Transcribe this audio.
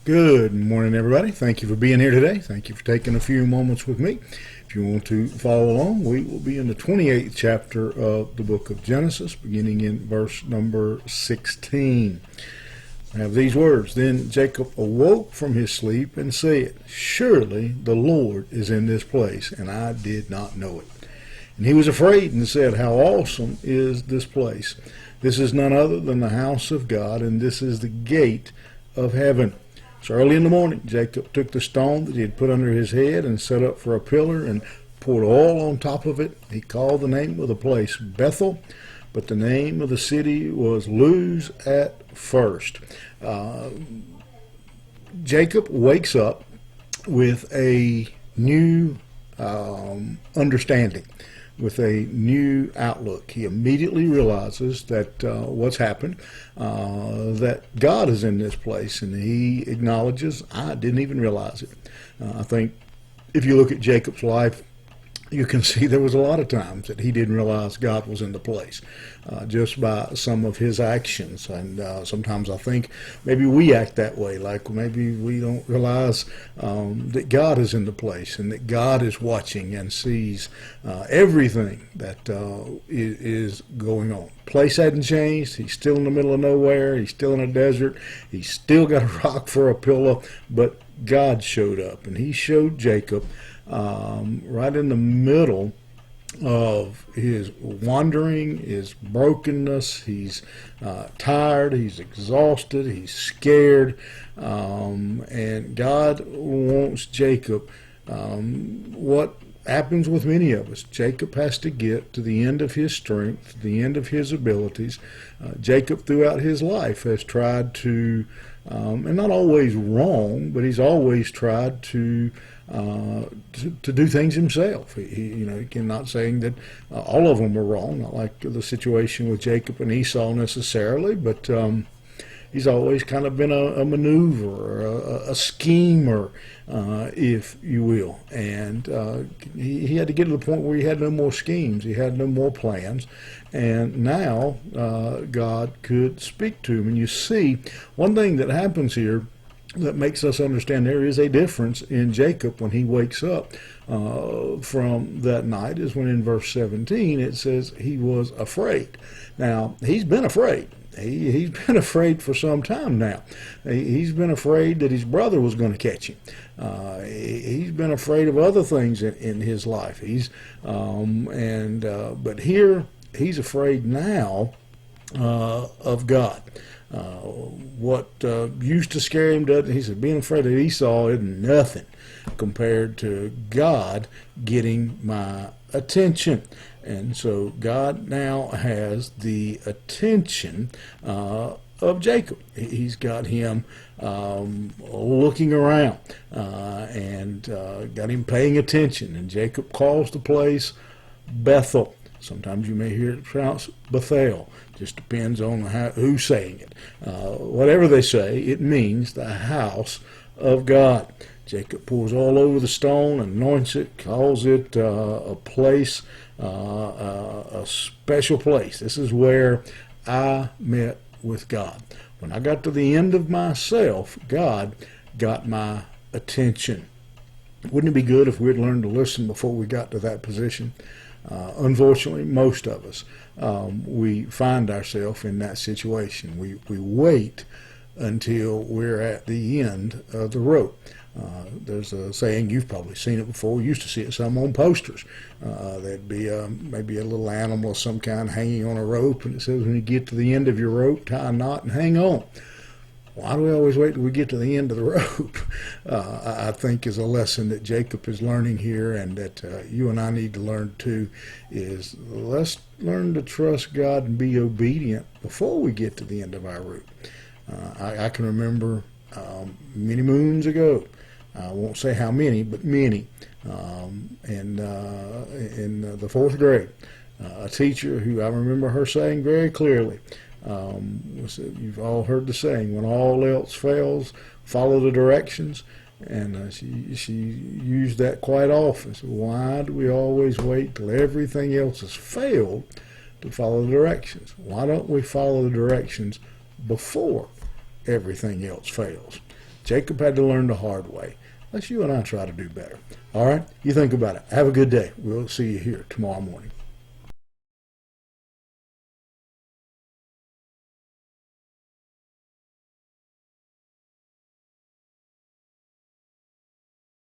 Good morning, everybody. Thank you for being here today. Thank you for taking a few moments with me. If you want to follow along, we will be in the 28th chapter of the book of Genesis, beginning in verse number 16. I have these words. Then Jacob awoke from his sleep and said, "Surely the Lord is in this place, and I did not know it." And he was afraid and said, "How awesome is this place! This is none other than the house of God, and this is the gate of heaven." So early in the morning, Jacob took the stone that he had put under his head and set up for a pillar and poured oil on top of it. He called the name of the place Bethel, but the name of the city was Luz at first. Jacob wakes up with a new understanding, with a new outlook. He immediately realizes that what's happened, that God is in this place, and he acknowledges, I didn't even realize it. I think if you look at Jacob's life, you can see there was a lot of times that he didn't realize God was in the place just by some of his actions. And sometimes I think maybe we act that way, like maybe we don't realize that God is in the place and that God is watching and sees everything that is going on. Place hadn't changed. He's still in the middle of nowhere. He's still in a desert. He's still got a rock for a pillow, but God showed up, and he showed Jacob right in the middle of his wandering, his brokenness. He's tired, he's exhausted, he's scared, and God wants Jacob. What happens with many of us, Jacob has to get to the end of his strength, the end of his abilities. Jacob throughout his life has tried to, and not always wrong, but he's always tried to do things himself. He not saying that all of them were wrong, not like the situation with Jacob and Esau necessarily, but he's always kind of been a maneuverer, a schemer, if you will. And he had to get to the point where he had no more schemes, he had no more plans, and now God could speak to him. And you see, one thing that happens here that makes us understand there is a difference in Jacob when he wakes up from that night is when in verse 17 it says he was afraid. Now, he's been afraid. He's been afraid for some time now. He's been afraid that his brother was going to catch him. He's been afraid of other things in his life. But here he's afraid now of God. What used to scare him doesn't. He said, being afraid of Esau isn't nothing compared to God getting my attention. And so God now has the attention of Jacob. He's got him looking around and got him paying attention. And Jacob calls the place Bethel. Sometimes you may hear it pronounced Bethel. Just depends on who's saying it. Whatever they say, it means the house of God. Jacob pours all over the stone, anoints it, calls it a place, a special place. This is where I met with God. When I got to the end of myself, God got my attention. Wouldn't it be good if we'd learned to listen before we got to that position? Unfortunately, most of us, we find ourselves in that situation. We wait until we're at the end of the rope. There's a saying, you've probably seen it before. We used to see it some on posters. There'd be maybe a little animal of some kind hanging on a rope, and it says, when you get to the end of your rope, tie a knot and hang on. Why do we always wait till we get to the end of the rope? I think is a lesson that Jacob is learning here, and that you and I need to learn too, is let's learn to trust God and be obedient before we get to the end of our rope. I can remember many moons ago, I won't say how many, but many, in the fourth grade, a teacher who I remember her saying very clearly, you've all heard the saying, when all else fails, follow the directions. And she used that quite often. So why do we always wait till everything else has failed to follow the directions? Why don't we follow the directions before everything else fails? Jacob had to learn the hard way. Let's you and I try to do better. All right? You think about it. Have a good day. We'll see you here tomorrow morning.